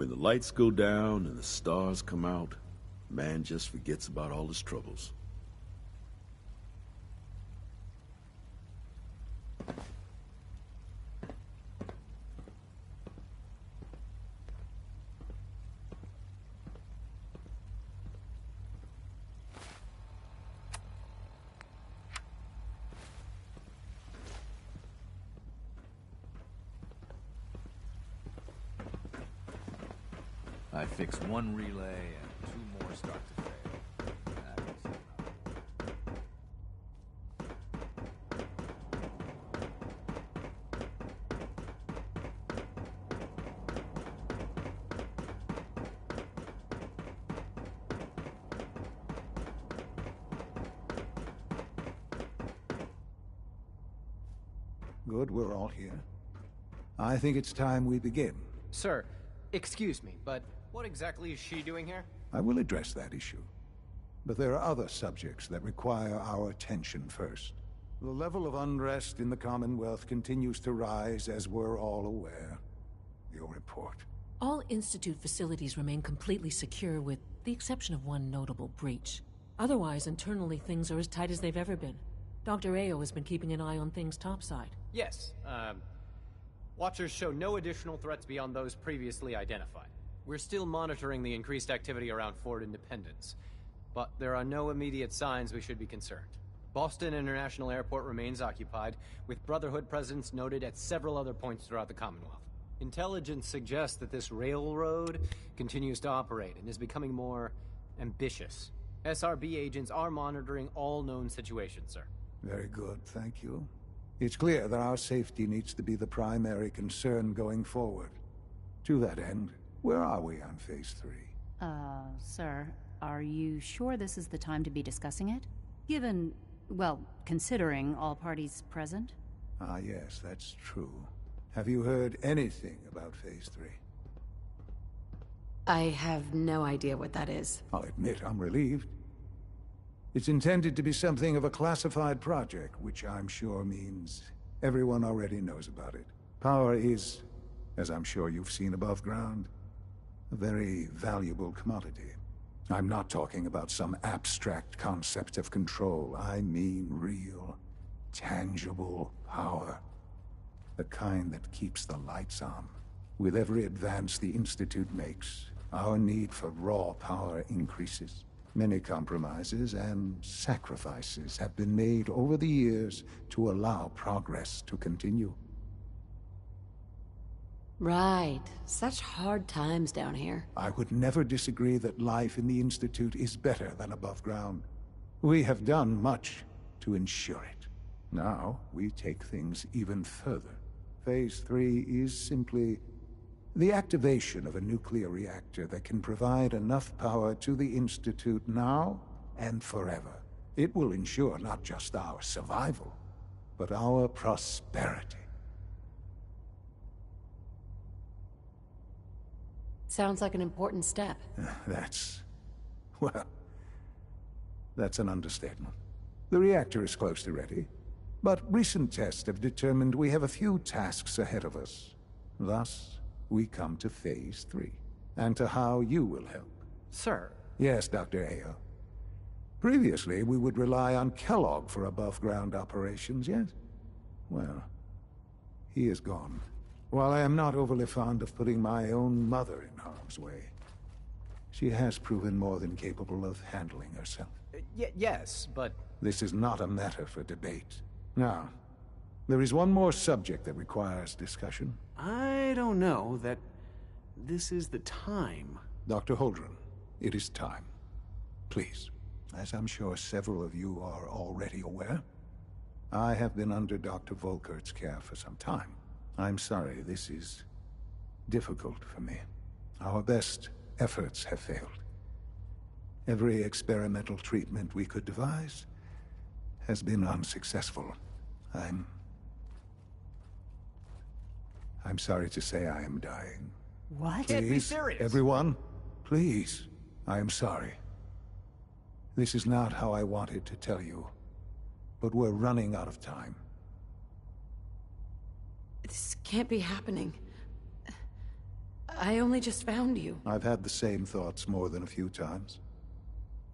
When the lights go down and the stars come out, man just forgets about all his troubles. I fix one relay and two more start to fail. That is Good, we're all here. I think it's time we begin. Sir, excuse me, but what exactly is she doing here? I will address that issue. But there are other subjects that require our attention first. The level of unrest in the Commonwealth continues to rise, as we're all aware. Your report. All Institute facilities remain completely secure with the exception of one notable breach. Otherwise, internally things are as tight as they've ever been. Dr. Ayo has been keeping an eye on things topside. Yes, Watchers show no additional threats beyond those previously identified. We're still monitoring the increased activity around Fort Independence, but there are no immediate signs we should be concerned. Boston International Airport remains occupied, with Brotherhood presence noted at several other points throughout the Commonwealth. Intelligence suggests that this railroad continues to operate and is becoming more ambitious. SRB agents are monitoring all known situations, sir. Very good, thank you. It's clear that our safety needs to be the primary concern going forward. To that end, where are we on Phase 3? Sir, are you sure this is the time to be discussing it? Given, well, considering all parties present? Ah, yes, that's true. Have you heard anything about Phase 3? I have no idea what that is. I'll admit I'm relieved. It's intended to be something of a classified project, which I'm sure means everyone already knows about it. Power is, as I'm sure you've seen above ground, a very valuable commodity. I'm not talking about some abstract concept of control. I mean real, tangible power. The kind that keeps the lights on. With every advance the Institute makes, our need for raw power increases. Many compromises and sacrifices have been made over the years to allow progress to continue. Right. Such hard times down here. I would never disagree that life in the Institute is better than above ground. We have done much to ensure it. Now, we take things even further. Phase 3 is simply the activation of a nuclear reactor that can provide enough power to the Institute now and forever. It will ensure not just our survival, but our prosperity. Sounds like an important step. Well, that's an understatement. The reactor is close to ready, but recent tests have determined we have a few tasks ahead of us. Thus, we come to Phase 3, and to how you will help. Sir. Yes, Dr. Ayo. Previously, we would rely on Kellogg for above-ground operations, yes? Well, he is gone. While I am not overly fond of putting my own mother in harm's way, she has proven more than capable of handling herself. Yes, but... This is not a matter for debate. Now, there is one more subject that requires discussion. I don't know that this is the time. Dr. Holdren, it is time. Please, as I'm sure several of you are already aware, I have been under Dr. Volkert's care for some time. I'm sorry, this is difficult for me. Our best efforts have failed. Every experimental treatment we could devise has been unsuccessful. I'm sorry to say I am dying. What? Can't be serious. Everyone, please. I am sorry. This is not how I wanted to tell you, but we're running out of time. This can't be happening. I only just found you. I've had the same thoughts more than a few times.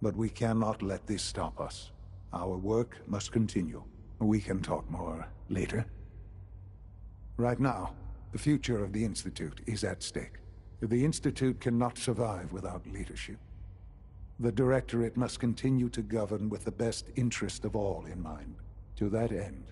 But we cannot let this stop us. Our work must continue. We can talk more later. Right now, the future of the Institute is at stake. The Institute cannot survive without leadership. The Directorate must continue to govern with the best interest of all in mind. To that end,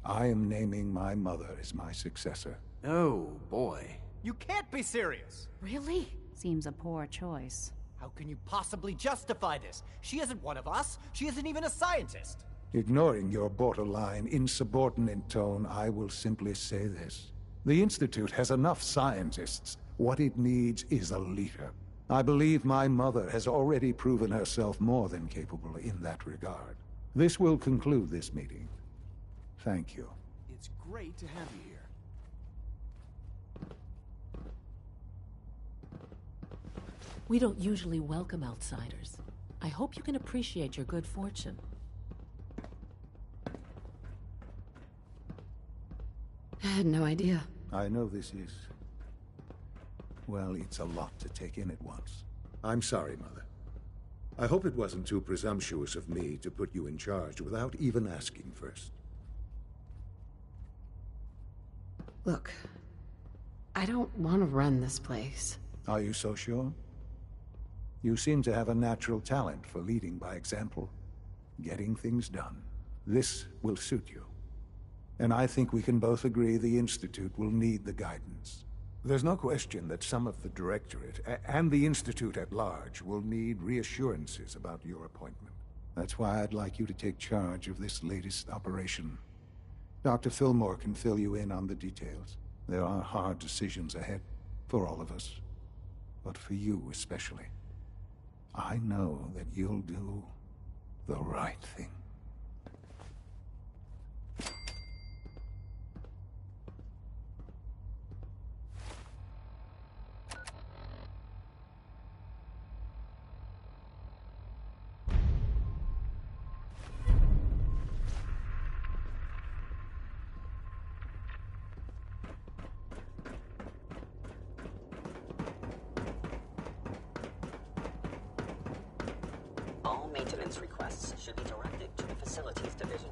I am naming my mother as my successor. Oh, boy. You can't be serious! Really? Seems a poor choice. How can you possibly justify this? She isn't one of us. She isn't even a scientist. Ignoring your borderline, insubordinate tone, I will simply say this. The Institute has enough scientists. What it needs is a leader. I believe my mother has already proven herself more than capable in that regard. This will conclude this meeting. Thank you. It's great to have you here. We don't usually welcome outsiders. I hope you can appreciate your good fortune. I had no idea. I know this is... well, it's a lot to take in at once. I'm sorry, Mother. I hope it wasn't too presumptuous of me to put you in charge without even asking first. Look, I don't want to run this place. Are you so sure? You seem to have a natural talent for leading by example, getting things done. This will suit you. And I think we can both agree the Institute will need the guidance. There's no question that some of the Directorate, and the Institute at large, will need reassurances about your appointment. That's why I'd like you to take charge of this latest operation. Dr. Fillmore can fill you in on the details. There are hard decisions ahead, for all of us. But for you especially. I know that you'll do the right thing. All maintenance requests should be directed to the Facilities Division.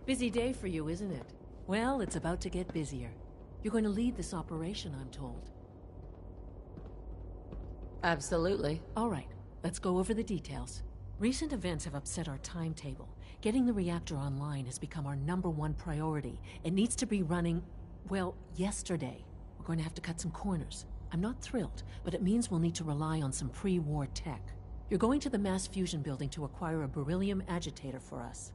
Busy day for you, isn't it? Well, it's about to get busier. You're going to lead this operation, I'm told. Absolutely. All right, let's go over the details. Recent events have upset our timetable. Getting the reactor online has become our #1 priority. It needs to be running, well, yesterday. We're going to have to cut some corners. I'm not thrilled, but it means we'll need to rely on some pre-war tech. You're going to the mass fusion building to acquire a beryllium agitator for us.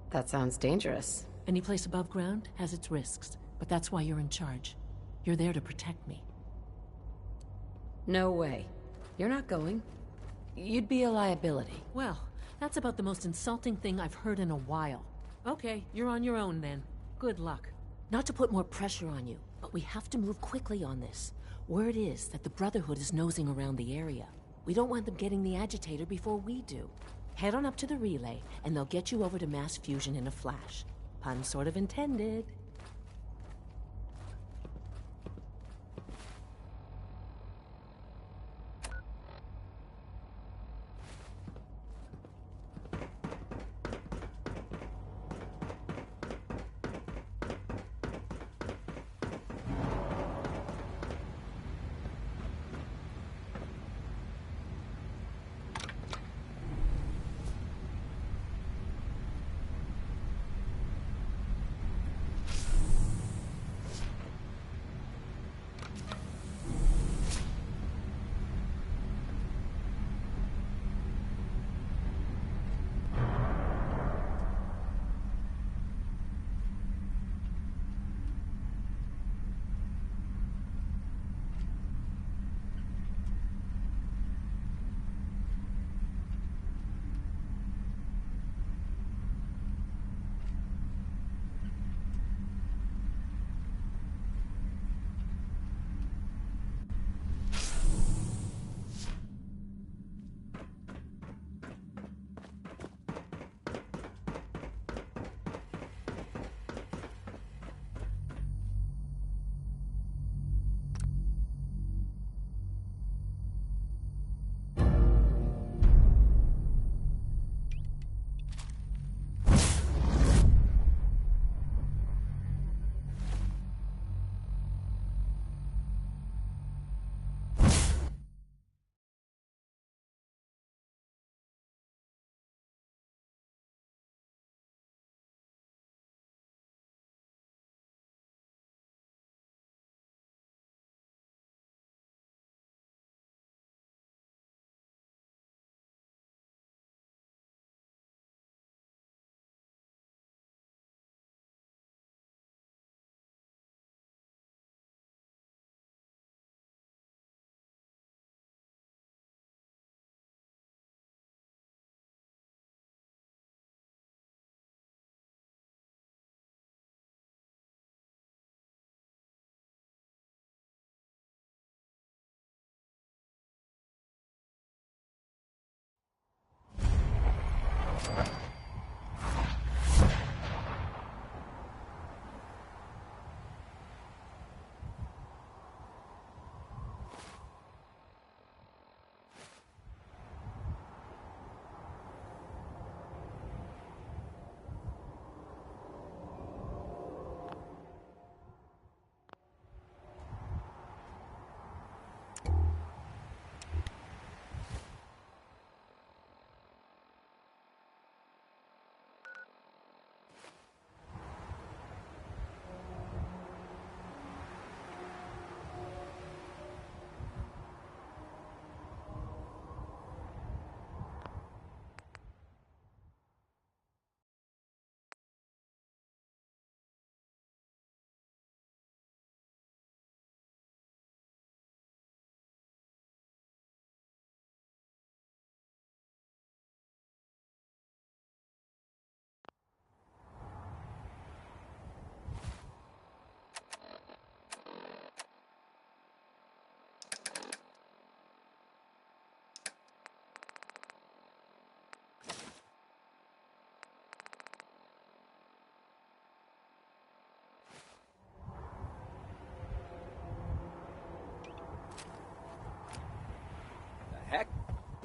That sounds dangerous. Any place above ground has its risks, but that's why you're in charge. You're there to protect me. No way. You're not going. You'd be a liability. Well, that's about the most insulting thing I've heard in a while. Okay, you're on your own then. Good luck. Not to put more pressure on you, but we have to move quickly on this. Word is that the Brotherhood is nosing around the area. We don't want them getting the agitator before we do. Head on up to the relay, and they'll get you over to mass fusion in a flash. Pun sort of intended.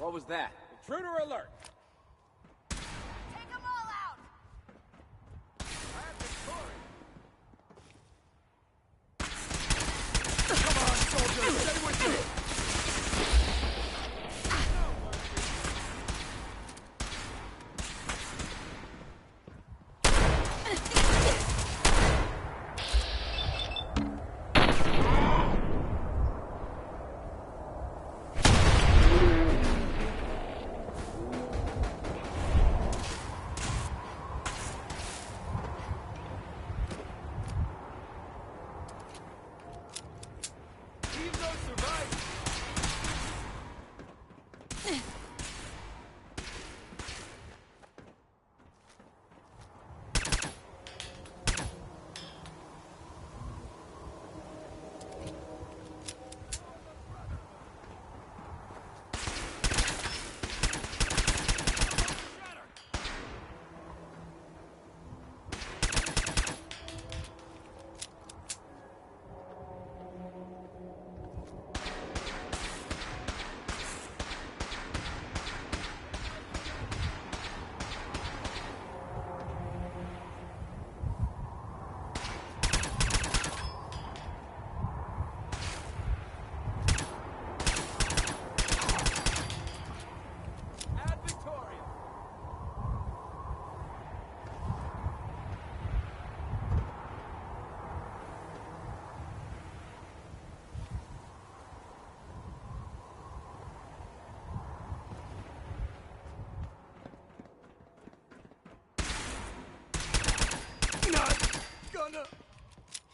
What was that? Intruder alert! Take them all out! Come on, soldier! Stay with me!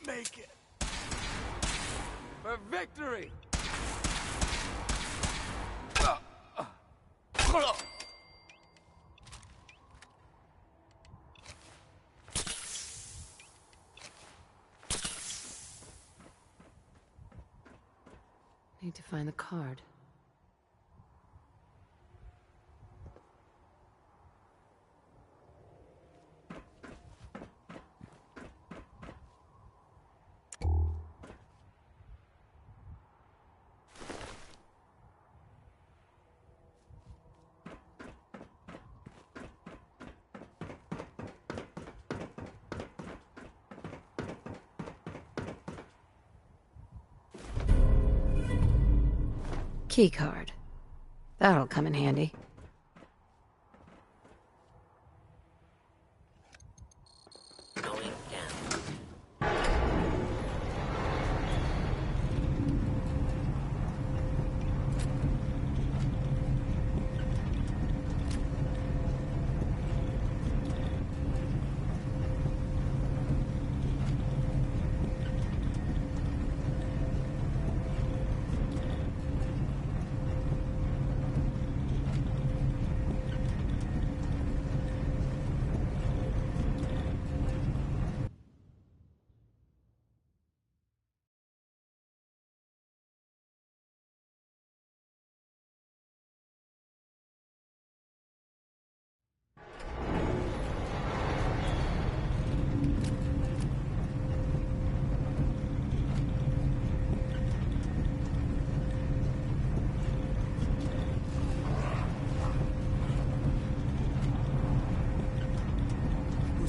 Make it. For victory! Need to find the card. Keycard. That'll come in handy. Going down.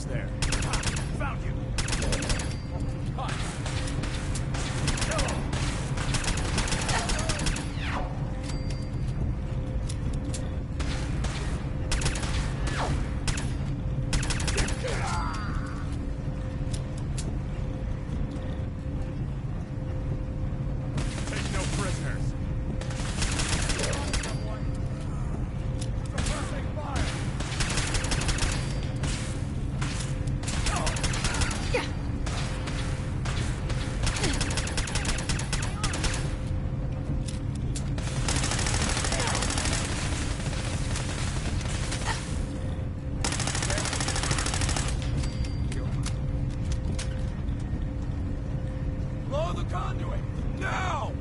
There. Found you. Hot. Take no prisoners. Reversing fire. Blow the conduit! Now!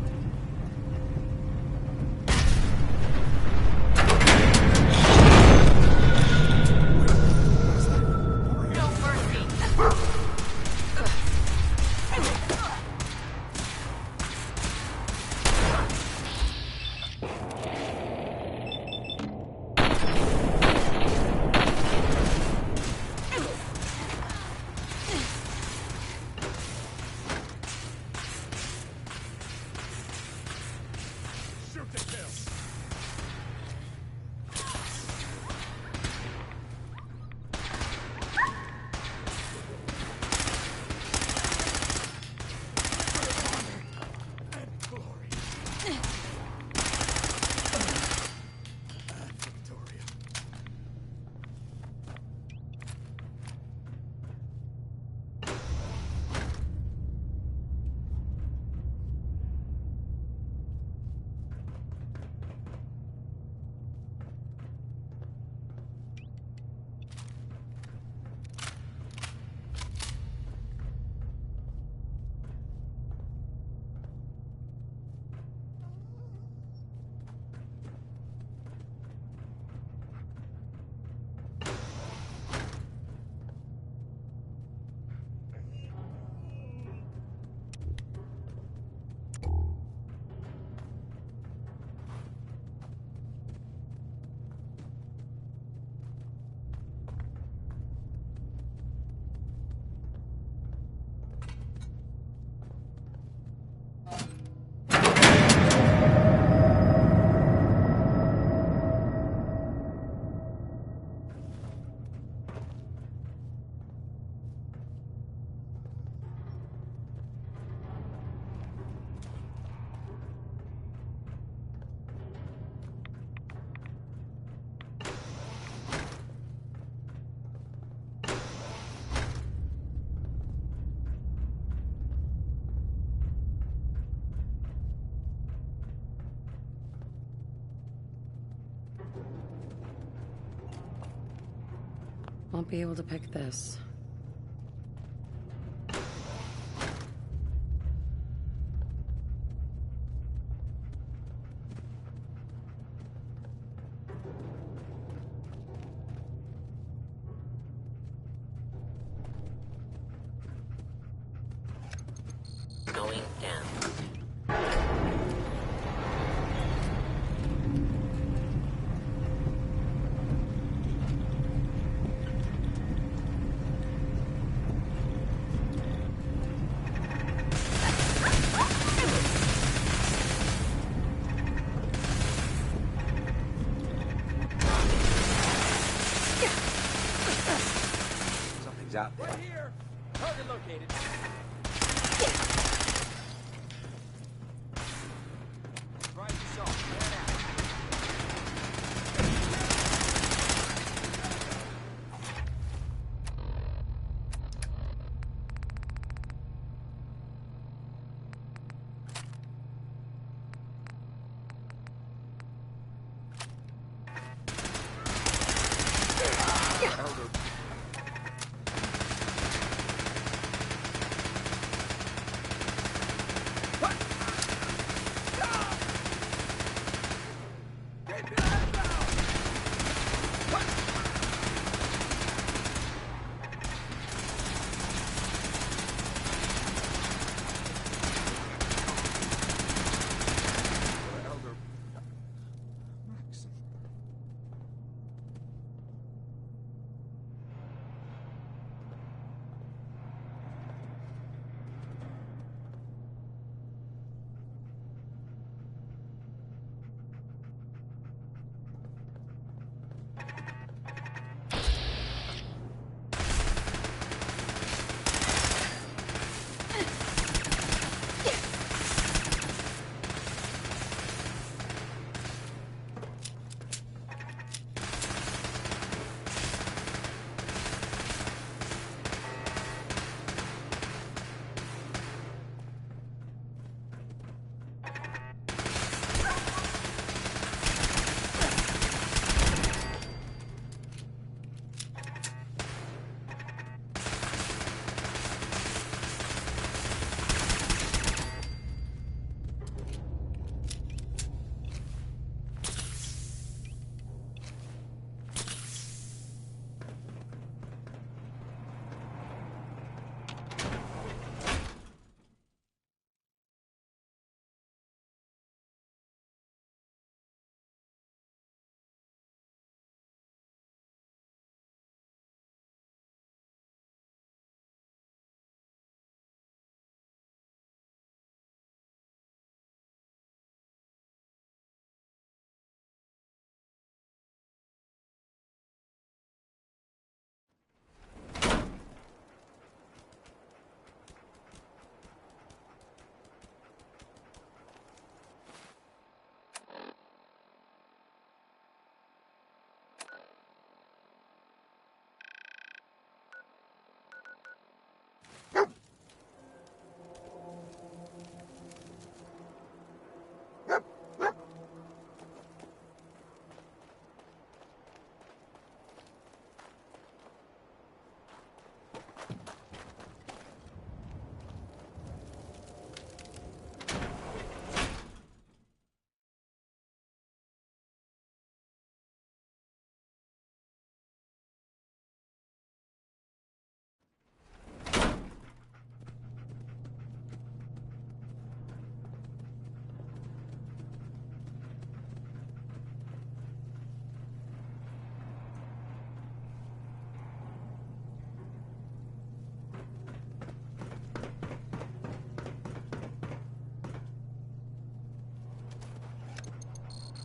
No mercy! Won't be able to pick this. Going down. Something's out there. Right here! Target located. Try yourself. Man out.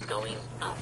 Going up.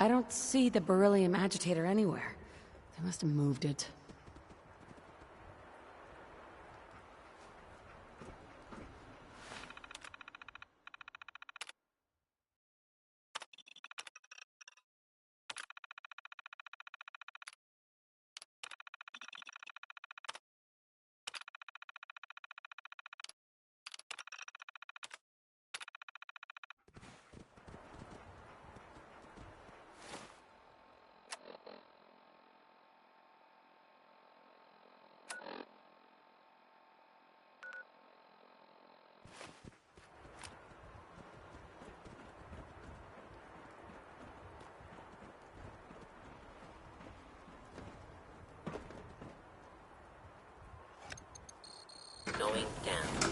I don't see the beryllium agitator anywhere. They must have moved it. Going down.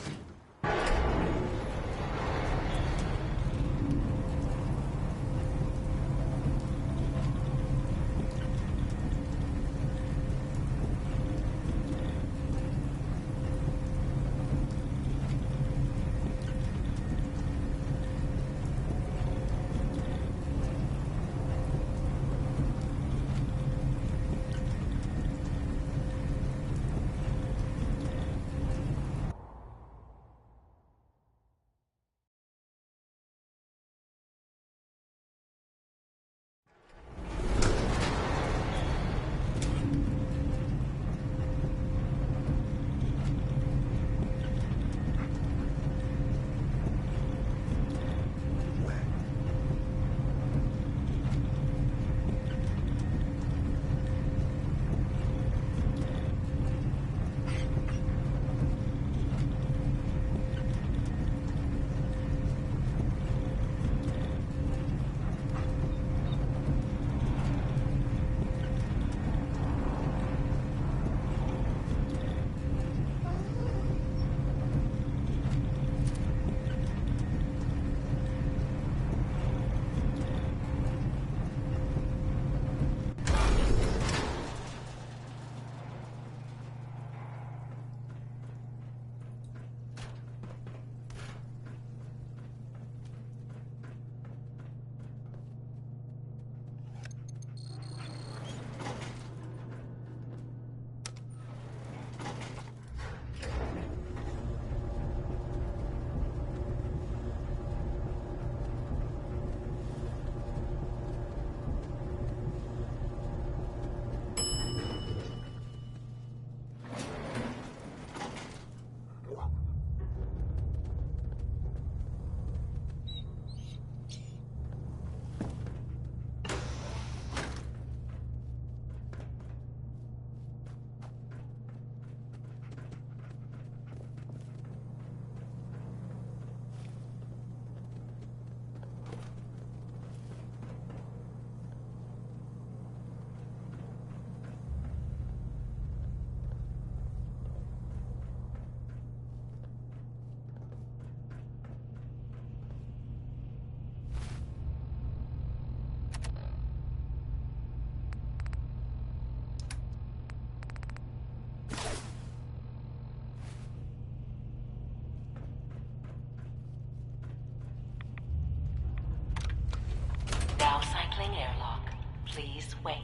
Now cycling airlock. Please wait.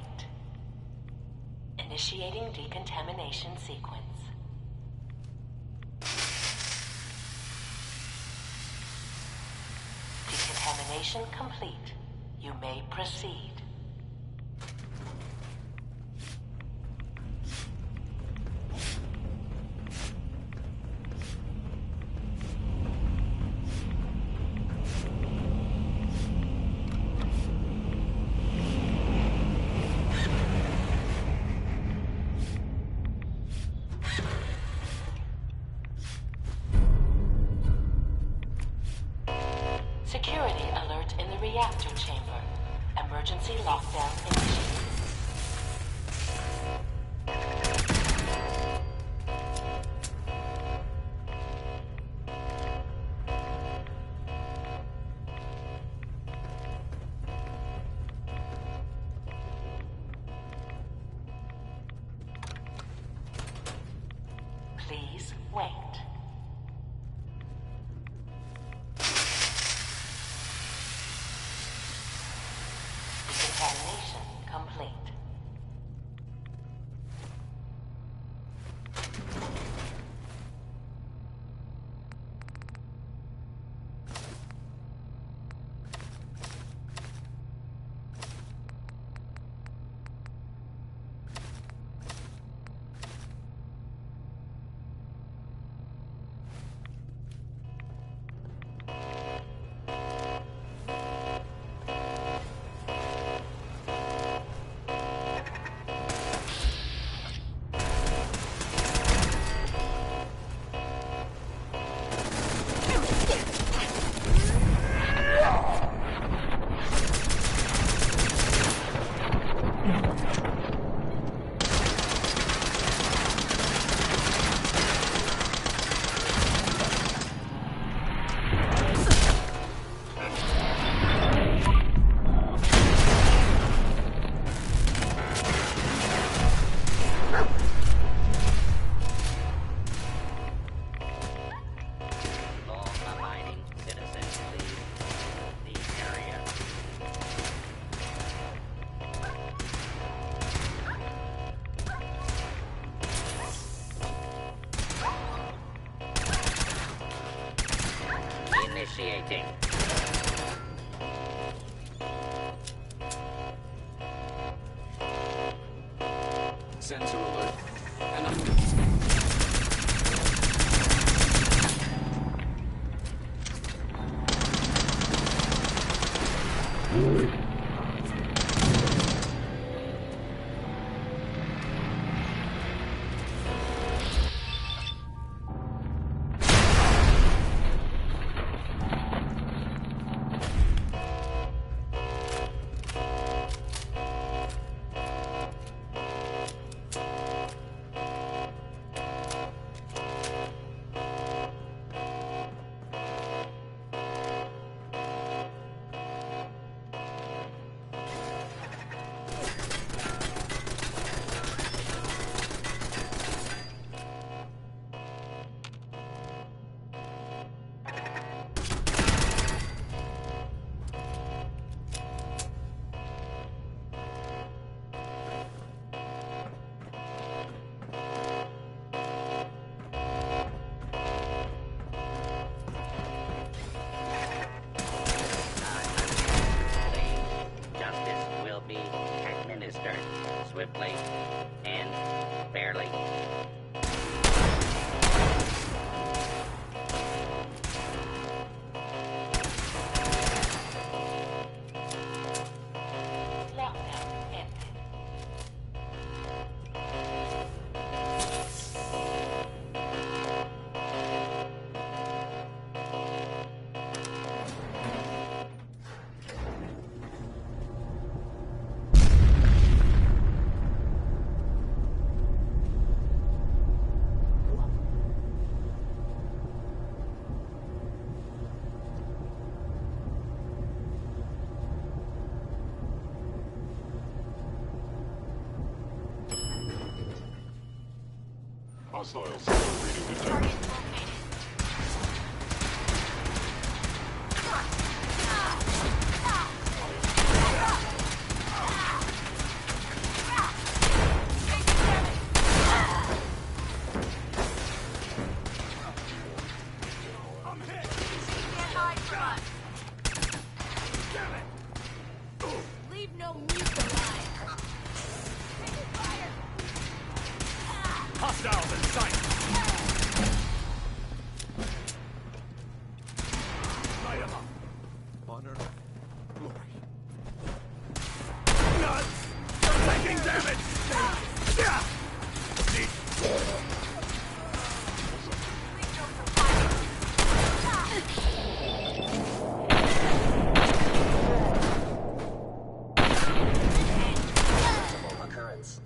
Initiating decontamination sequence. Decontamination complete. You may proceed. Security alert in the reactor chamber. Emergency lockdown initiated. Please wait. Initiating. Sensor alert. Swiftly and fairly. Lockdown ended. Hostile signal reading detected. Leave no meat behind. Hostiles in sight! Light 'em up! Honor, glory. Nuts! They're taking damage! Occurrence.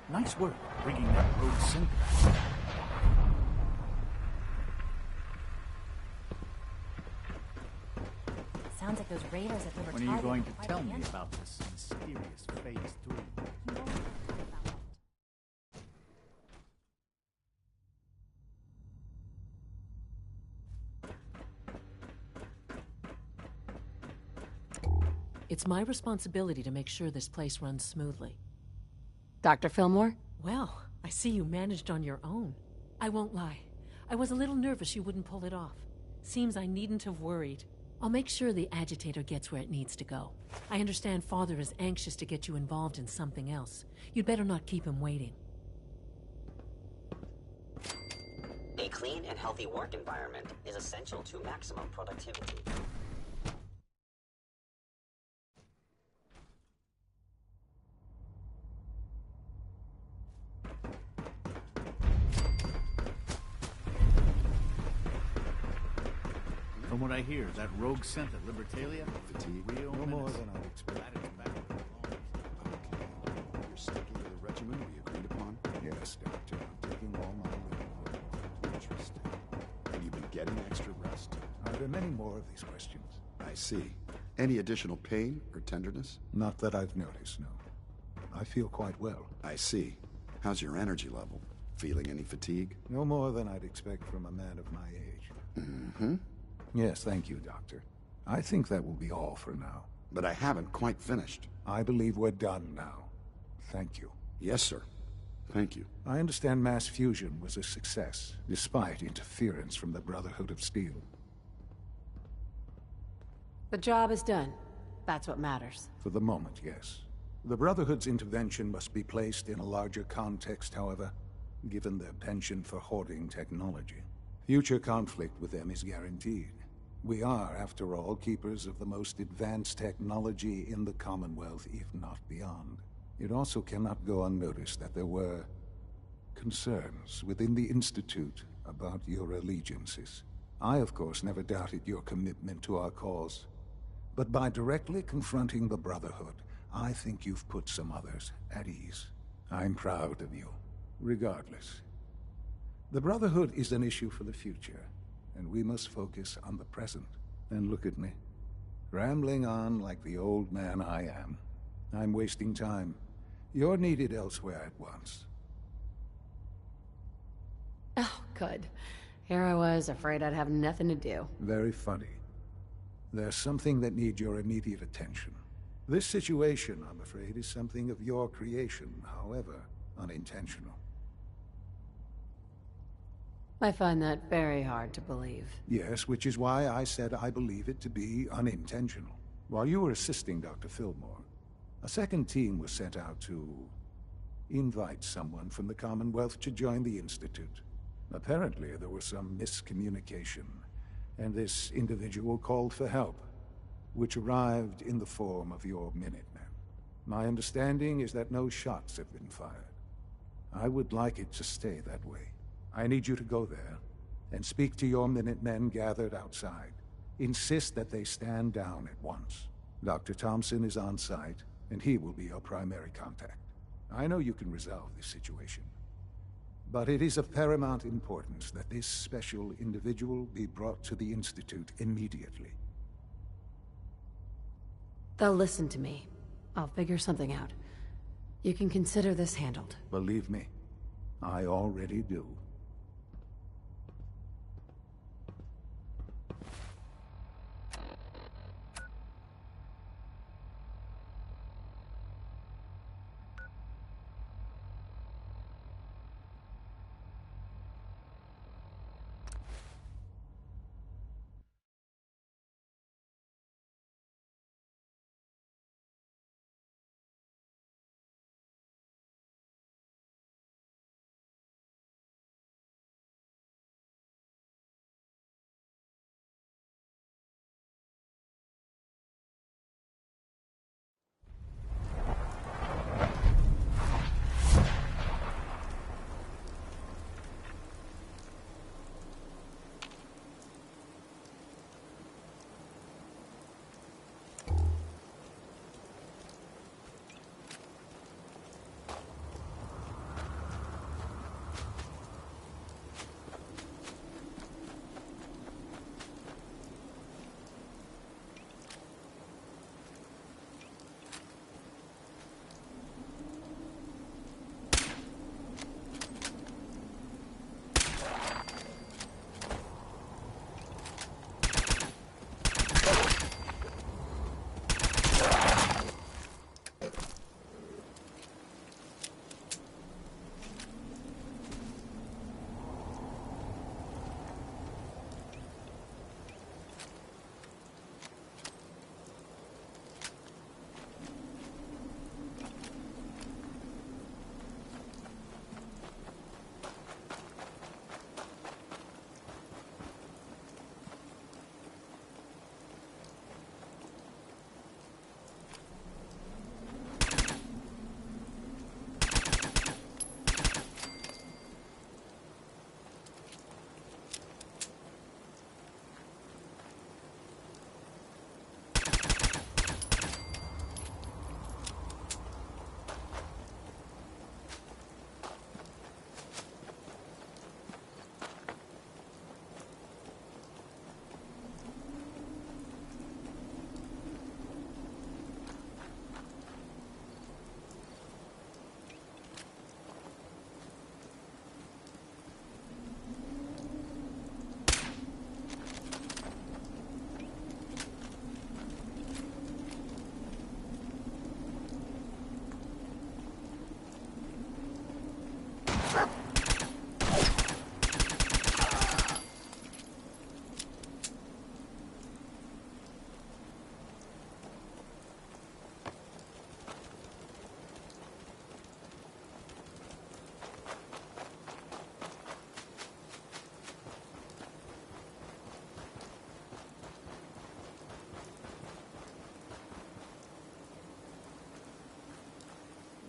Nice work bringing that road center. like those raiders at Libertalia. When are you going to quite tell me handy. about this mysterious Phase 3? You won't talk about that. It's my responsibility to make sure this place runs smoothly. Dr. Fillmore? Well, I see you managed on your own. I won't lie. I was a little nervous you wouldn't pull it off. Seems I needn't have worried. I'll make sure the agitator gets where it needs to go. I understand Father is anxious to get you involved in something else. You'd better not keep him waiting. A clean and healthy work environment is essential to maximum productivity. From what I hear, that rogue scent at Libertalia, Fatigue? real No more menace. than I'd expect. Glad it's back with the law. Okay. You're sticking to the regimen we agreed upon? Yes, Doctor. I'm taking all my leave. Interesting. Have you been getting extra rest? Are there many more of these questions? I see. Any additional pain or tenderness? Not that I've noticed, no. I feel quite well. I see. How's your energy level? Feeling any fatigue? No more than I'd expect from a man of my age. Mm-hmm. Yes, thank you, Doctor. I think that will be all for now. But I haven't quite finished. I believe we're done now. Thank you. Yes, sir. Thank you. I understand mass fusion was a success, despite interference from the Brotherhood of Steel. The job is done. That's what matters. For the moment, yes. The Brotherhood's intervention must be placed in a larger context, however, given their penchant for hoarding technology. Future conflict with them is guaranteed. We are, after all, keepers of the most advanced technology in the Commonwealth, if not beyond. It also cannot go unnoticed that there were concerns within the Institute about your allegiances. I, of course, never doubted your commitment to our cause. But by directly confronting the Brotherhood, I think you've put some others at ease. I'm proud of you, regardless. The Brotherhood is an issue for the future, and we must focus on the present. And look at me, rambling on like the old man I am. I'm wasting time. You're needed elsewhere at once. Oh, good. Here I was, afraid I'd have nothing to do. Very funny. There's something that needs your immediate attention. This situation, I'm afraid, is something of your creation, however unintentional. I find that very hard to believe. Yes, which is why I said I believe it to be unintentional. While you were assisting Dr. Fillmore, a second team was sent out to invite someone from the Commonwealth to join the Institute. Apparently, there was some miscommunication, and this individual called for help, which arrived in the form of your Minutemen. My understanding is that no shots have been fired. I would like it to stay that way. I need you to go there and speak to your Minutemen gathered outside. Insist that they stand down at once. Dr. Thompson is on site, and he will be your primary contact. I know you can resolve this situation, but it is of paramount importance that this special individual be brought to the Institute immediately. They'll listen to me. I'll figure something out. You can consider this handled. Believe me, I already do.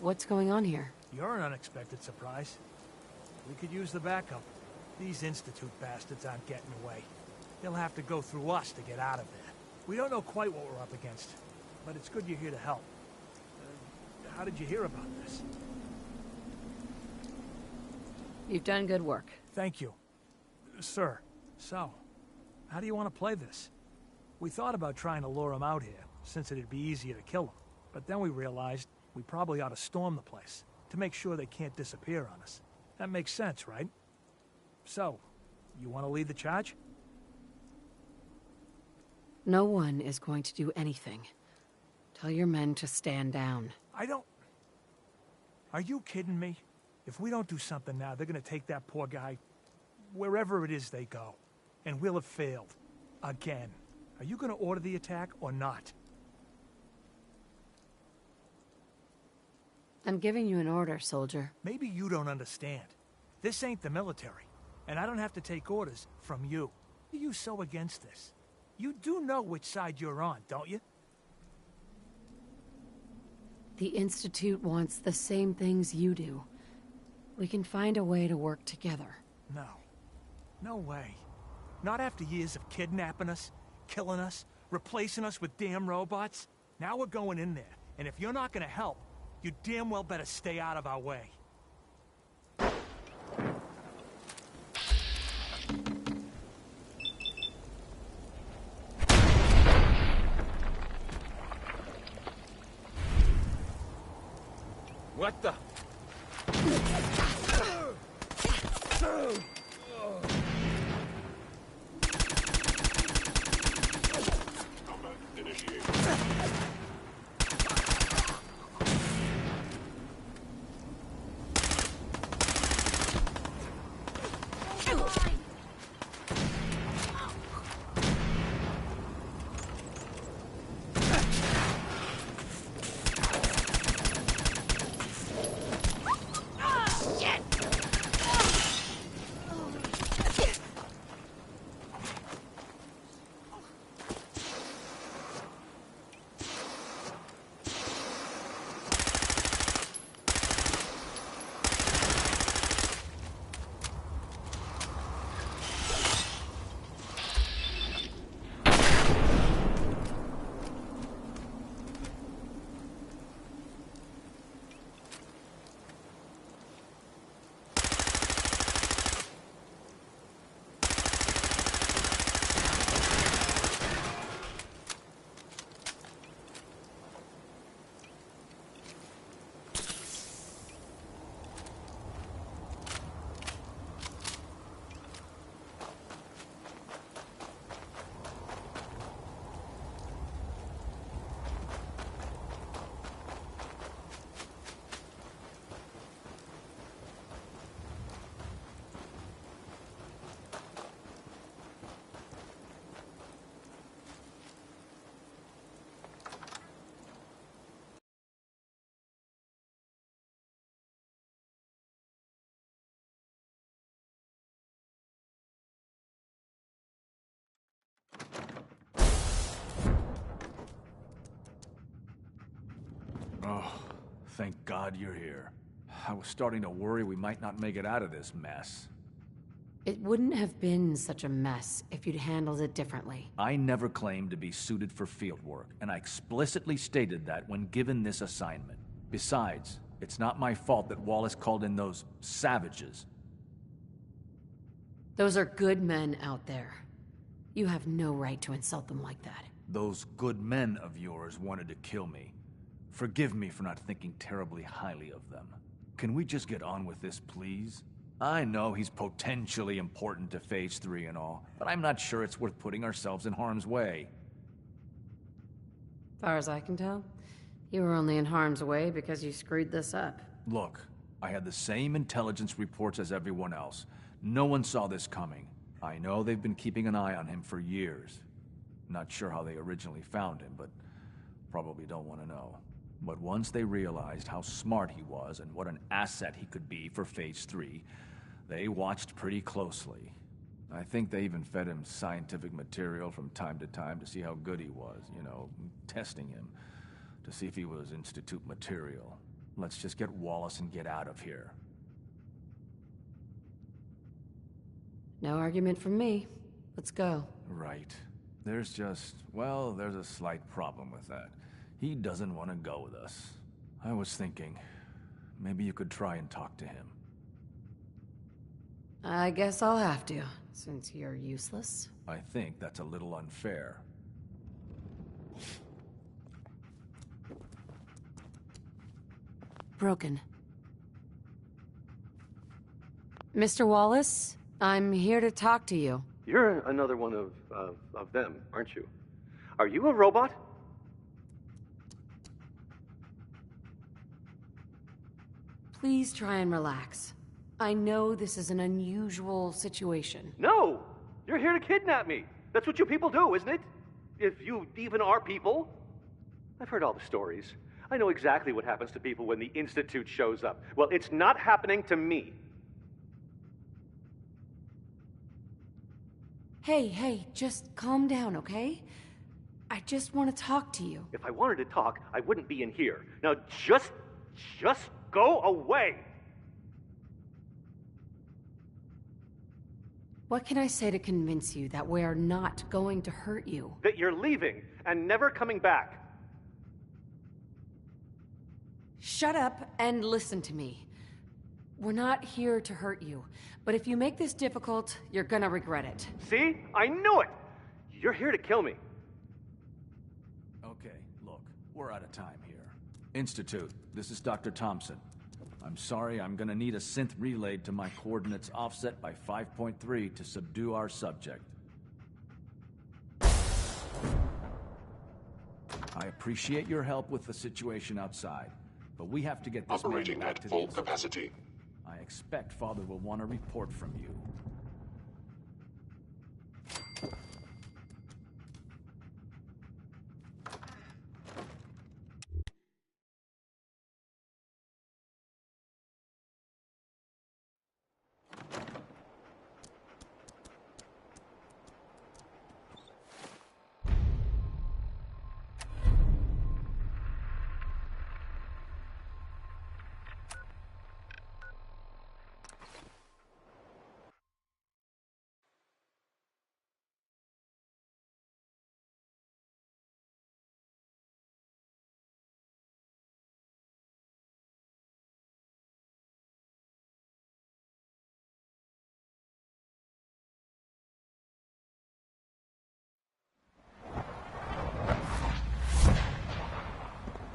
What's going on here? You're an unexpected surprise. We could use the backup. These Institute bastards aren't getting away. They'll have to go through us to get out of there. We don't know quite what we're up against, but it's good you're here to help. How did you hear about this? You've done good work. Thank you. Sir, so, how do you want to play this? We thought about trying to lure him out here, since it'd be easier to kill him. But then we realized we probably ought to storm the place, to make sure they can't disappear on us. That makes sense, right? So, you want to lead the charge? No one is going to do anything. Tell your men to stand down. Are you kidding me? If we don't do something now, they're gonna take that poor guy wherever it is they go. And we'll have failed. Again. Are you gonna order the attack or not? I'm giving you an order, soldier. Maybe you don't understand. This ain't the military. And I don't have to take orders from you. Why are you so against this? You do know which side you're on, don't you? The Institute wants the same things you do. We can find a way to work together. No. No way. Not after years of kidnapping us, killing us, replacing us with damn robots. Now we're going in there, and if you're not gonna help, you damn well better stay out of our way. What the? Combat initiated. Oh, thank God you're here. I was starting to worry we might not make it out of this mess. It wouldn't have been such a mess if you'd handled it differently. I never claimed to be suited for field work, and I explicitly stated that when given this assignment. Besides, it's not my fault that Wallace called in those savages. Those are good men out there. You have no right to insult them like that. Those good men of yours wanted to kill me. Forgive me for not thinking terribly highly of them. Can we just get on with this, please? I know he's potentially important to Phase 3 and all, but I'm not sure it's worth putting ourselves in harm's way. Far as I can tell, you were only in harm's way because you screwed this up. Look, I had the same intelligence reports as everyone else. No one saw this coming. I know they've been keeping an eye on him for years. Not sure how they originally found him, but probably don't want to know. But once they realized how smart he was and what an asset he could be for Phase 3, they watched pretty closely. I think they even fed him scientific material from time to time to see how good he was, you know, testing him, to see if he was Institute material. Let's just get Wallace and get out of here. No argument from me. Let's go. Right. There's a slight problem with that. He doesn't want to go with us. I was thinking, maybe you could try and talk to him. I guess I'll have to, since you're useless. I think that's a little unfair. Broken. Mr. Wallace, I'm here to talk to you. You're another one of them, aren't you? Are you a robot? Please try and relax. I know this is an unusual situation. No! You're here to kidnap me. That's what you people do, isn't it? If you even are people. I've heard all the stories. I know exactly what happens to people when the Institute shows up. Well, it's not happening to me. Hey, just calm down, okay? I just want to talk to you. If I wanted to talk, I wouldn't be in here. Now just go away! What can I say to convince you that we're not going to hurt you? That you're leaving and never coming back. Shut up and listen to me. We're not here to hurt you, but if you make this difficult, you're gonna regret it. See? I knew it! You're here to kill me. Okay, look, we're out of time here. Institute, this is Dr. Thompson. I'm sorry, I'm gonna need a synth relayed to my coordinates offset by 5.3 to subdue our subject. I appreciate your help with the situation outside, but we have to get this operating man back at to full the capacity. I expect Father will want a report from you.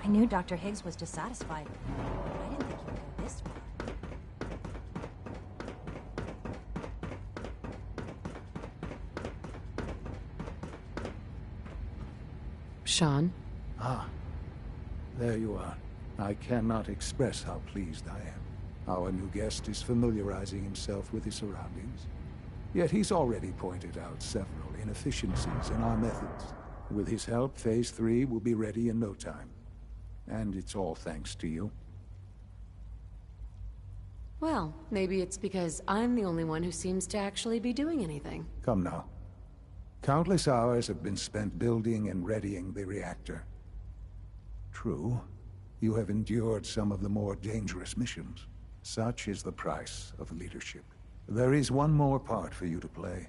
I knew Dr. Higgs was dissatisfied. I didn't think he would go this far. Sean? Ah, there you are. I cannot express how pleased I am. Our new guest is familiarizing himself with his surroundings. Yet he's already pointed out several inefficiencies in our methods. With his help, Phase 3 will be ready in no time. And it's all thanks to you. Well, maybe it's because I'm the only one who seems to actually be doing anything. Come now. Countless hours have been spent building and readying the reactor. True, you have endured some of the more dangerous missions. Such is the price of leadership. There is one more part for you to play,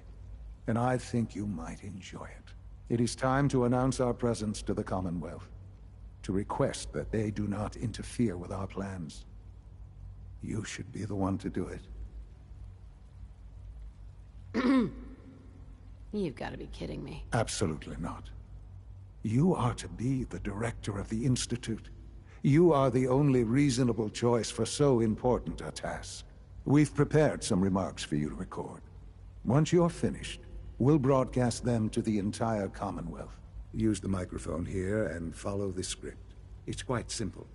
and I think you might enjoy it. It is time to announce our presence to the Commonwealth, to request that they do not interfere with our plans. You should be the one to do it. You've got to be kidding me. Absolutely not. You are to be the director of the Institute. You are the only reasonable choice for so important a task. We've prepared some remarks for you to record. Once you're finished, we'll broadcast them to the entire Commonwealth. Use the microphone here and follow the script. It's quite simple.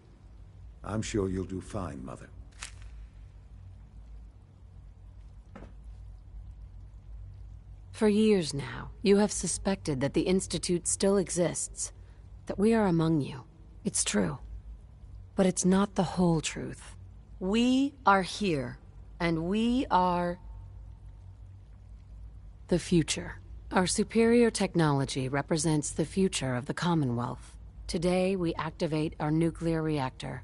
I'm sure you'll do fine, Mother. For years now, you have suspected that the Institute still exists, that we are among you. It's true. But it's not the whole truth. We are here, and we are the future. Our superior technology represents the future of the Commonwealth. Today, we activate our nuclear reactor,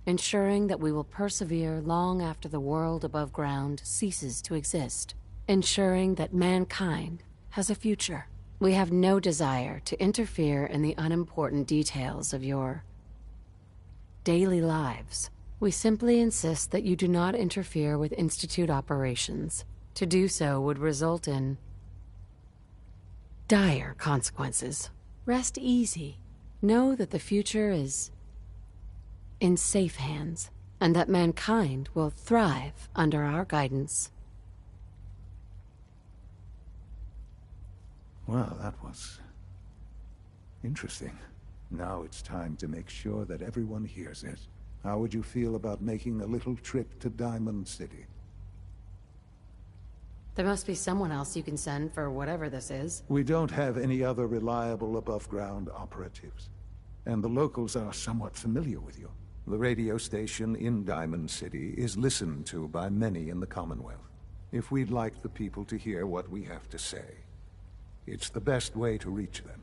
ensuring that we will persevere long after the world above ground ceases to exist, ensuring that mankind has a future. We have no desire to interfere in the unimportant details of your daily lives. We simply insist that you do not interfere with Institute operations. To do so would result in dire consequences. Rest easy. Know that the future is in safe hands, and that mankind will thrive under our guidance. Well, that was interesting. Now it's time to make sure that everyone hears it. How would you feel about making a little trip to Diamond City? There must be someone else you can send for whatever this is. We don't have any other reliable above-ground operatives, and the locals are somewhat familiar with you. The radio station in Diamond City is listened to by many in the Commonwealth. If we'd like the people to hear what we have to say, it's the best way to reach them.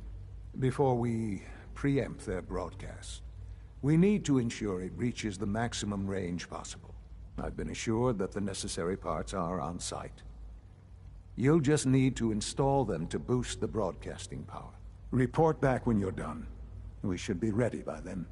Before we preempt their broadcast, we need to ensure it reaches the maximum range possible. I've been assured that the necessary parts are on site. You'll just need to install them to boost the broadcasting power. Report back when you're done. We should be ready by then.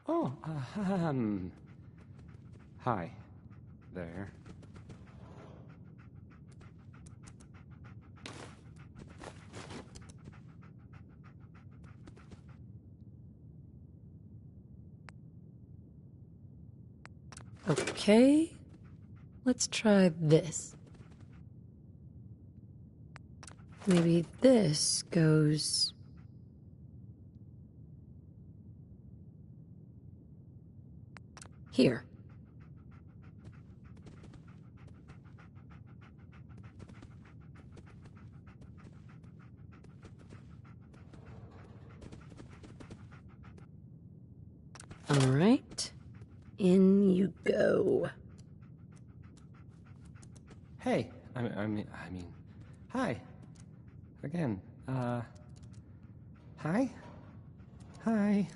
Oh, hi there. Okay, let's try this. Maybe this goes... here. All right, in you go. Hey, I mean, hi. Again, hi? Hi.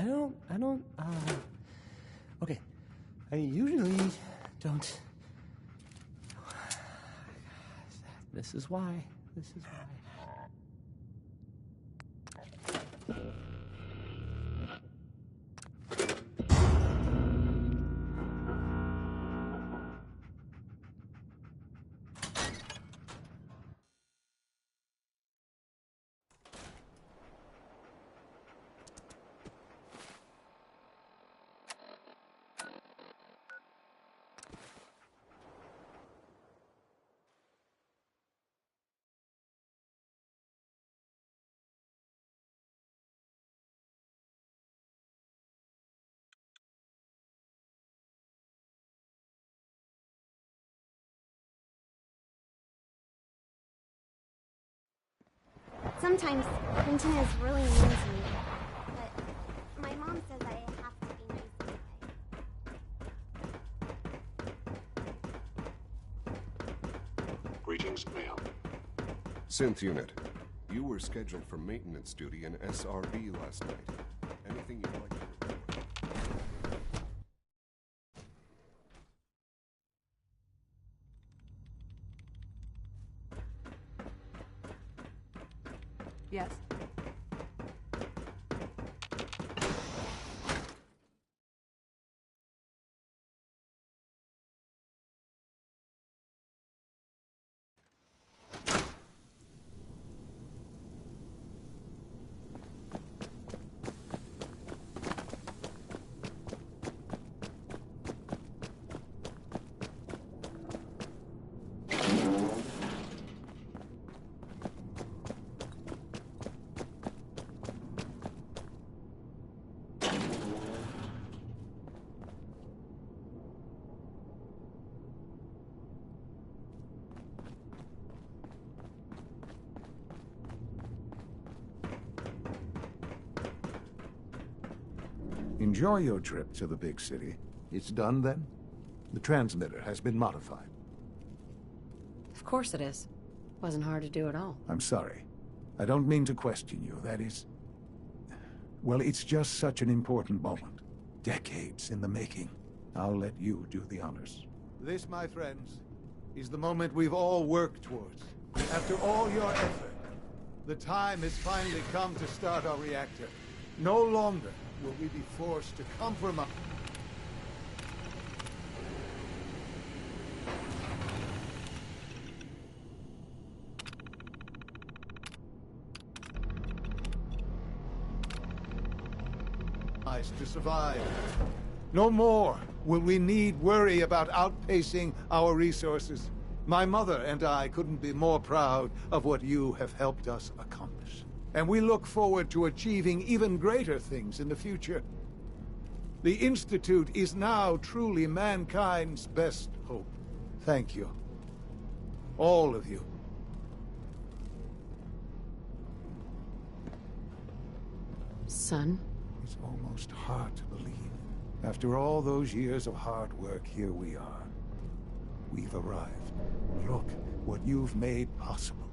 I don't, okay. I usually don't. This is why. Sometimes Quentin is really mean to me, but my mom says I have to be nice anyway. Greetings, ma'am. Synth unit, you were scheduled for maintenance duty in SRB last night. Anything you'd like to report? Yes? Enjoy your trip to the big city. It's done then? The transmitter has been modified. Of course it is. Wasn't hard to do at all. I'm sorry. I don't mean to question you. That is... Well, it's just such an important moment. Decades in the making. I'll let you do the honors. This, my friends, is the moment we've all worked towards. After all your effort, the time has finally come to start our reactor. No longer will we be forced to compromise. To survive. No more will we need worry about outpacing our resources. My mother and I couldn't be more proud of what you have helped us accomplish. And we look forward to achieving even greater things in the future. The Institute is now truly mankind's best hope. Thank you. All of you. Son? It's almost hard to believe. After all those years of hard work, here we are. We've arrived. Look what you've made possible.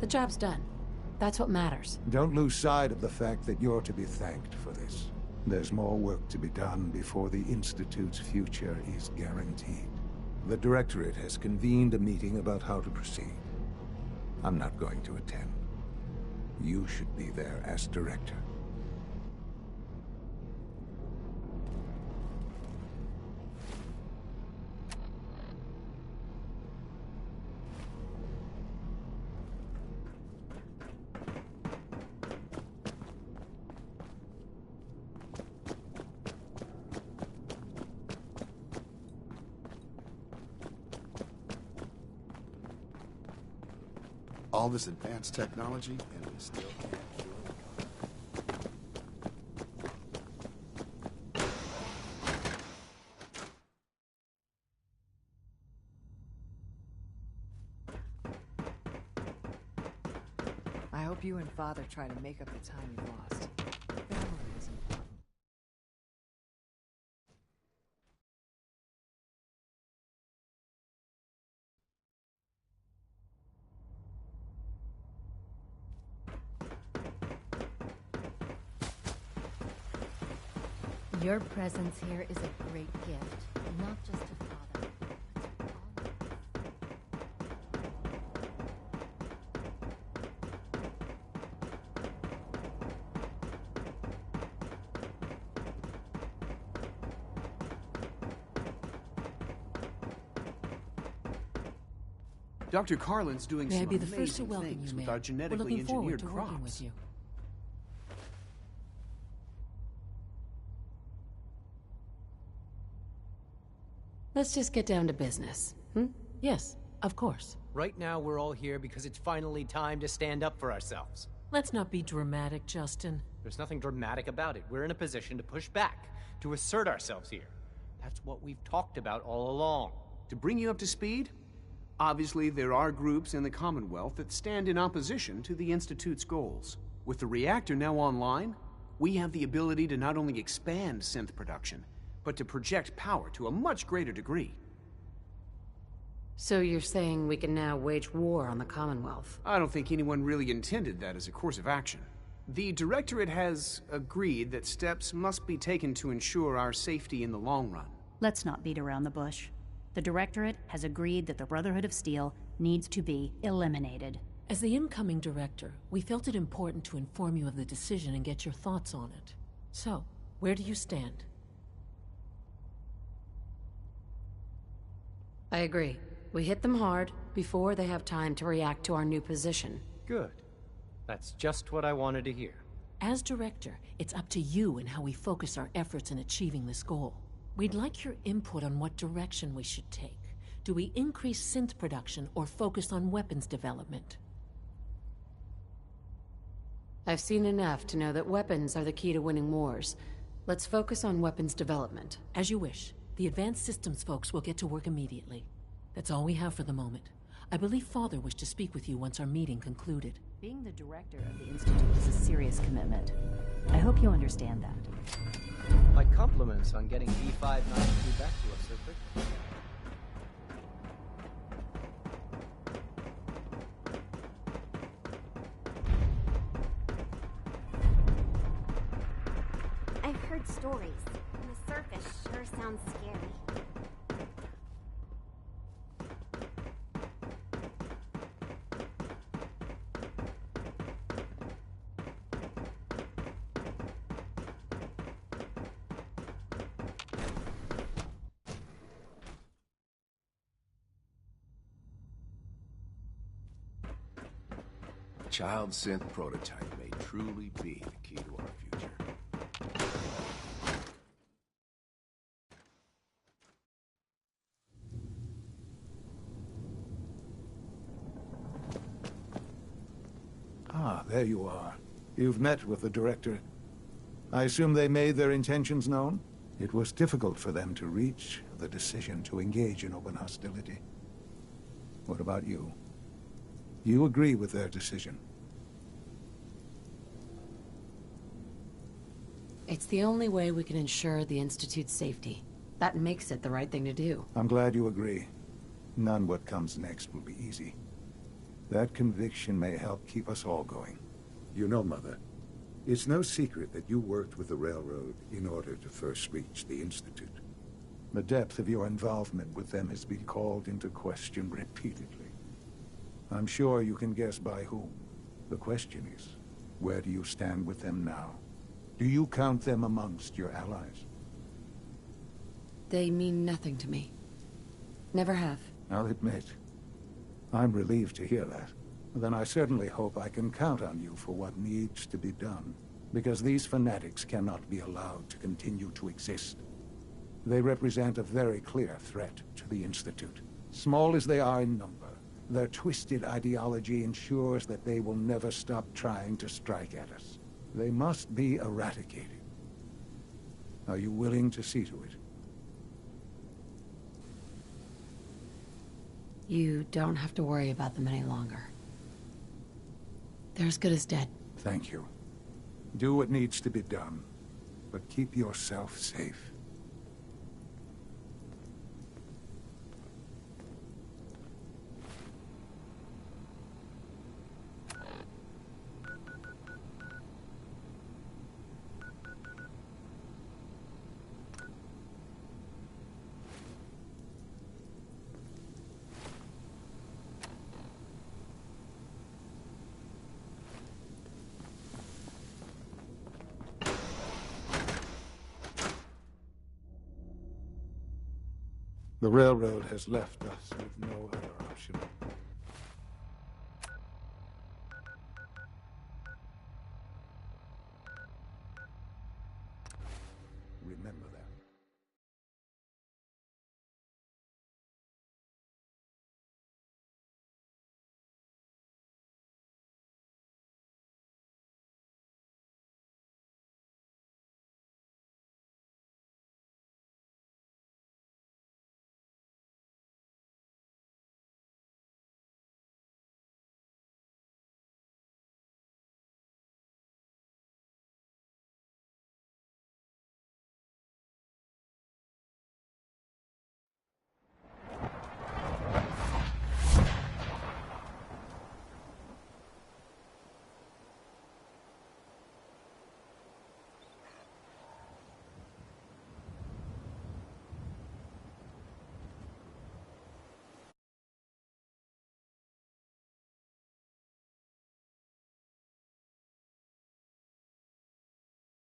The job's done. That's what matters. Don't lose sight of the fact that you're to be thanked for this. There's more work to be done before the Institute's future is guaranteed. The Directorate has convened a meeting about how to proceed. I'm not going to attend. You should be there as director. All this advanced technology, and we still can't cure it. I hope you and Father try to make up the time you've lost. Family is important. Your presence here is a great gift, not just to Father, but to all of us. Dr. Carlin's doing May I some be the first to amazing welcome things you, with ma'am. our We're genetically looking forward engineered to working crops. with you. Let's just get down to business. Yes, of course. Right now, we're all here because it's finally time to stand up for ourselves. Let's not be dramatic, Justin. There's nothing dramatic about it. We're in a position to push back, to assert ourselves here. That's what we've talked about all along. To bring you up to speed, Obviously, there are groups in the Commonwealth that stand in opposition to the Institute's goals. With the reactor now online, we have the ability to not only expand synth production, but to project power to a much greater degree. So you're saying we can now wage war on the Commonwealth? I don't think anyone really intended that as a course of action. The Directorate has agreed that steps must be taken to ensure our safety in the long run. Let's not beat around the bush. The Directorate has agreed that the Brotherhood of Steel needs to be eliminated. As the incoming director, we felt it important to inform you of the decision and get your thoughts on it. So, where do you stand? I agree. We hit them hard before they have time to react to our new position. Good. That's just what I wanted to hear. As director, it's up to you and how we focus our efforts in achieving this goal. We'd like your input on what direction we should take. Do we increase synth production or focus on weapons development? I've seen enough to know that weapons are the key to winning wars. Let's focus on weapons development. As you wish. The advanced systems folks will get to work immediately. That's all we have for the moment. I believe Father wished to speak with you once our meeting concluded. Being the director of the Institute is a serious commitment. I hope you understand that. My compliments on getting B592 back to us so quickly. I've heard stories, and the surface sure sounds scary. Child synth prototype may truly be the key to our future. Ah, there you are. You've met with the Director. I assume they made their intentions known? It was difficult for them to reach the decision to engage in open hostility. What about you? You agree with their decision? It's the only way we can ensure the Institute's safety. That makes it the right thing to do. I'm glad you agree. None what comes next will be easy. That conviction may help keep us all going. You know, Mother, it's no secret that you worked with the Railroad in order to first reach the Institute. The depth of your involvement with them has been called into question repeatedly. I'm sure you can guess by whom. The question is, where do you stand with them now? Do you count them amongst your allies? They mean nothing to me. Never have. I'll admit, I'm relieved to hear that. Then I certainly hope I can count on you for what needs to be done, because these fanatics cannot be allowed to continue to exist. They represent a very clear threat to the Institute. Small as they are in number, their twisted ideology ensures that they will never stop trying to strike at us. They must be eradicated. Are you willing to see to it? You don't have to worry about them any longer. They're as good as dead. Thank you. Do what needs to be done, but keep yourself safe. The Railroad has left us with no other option.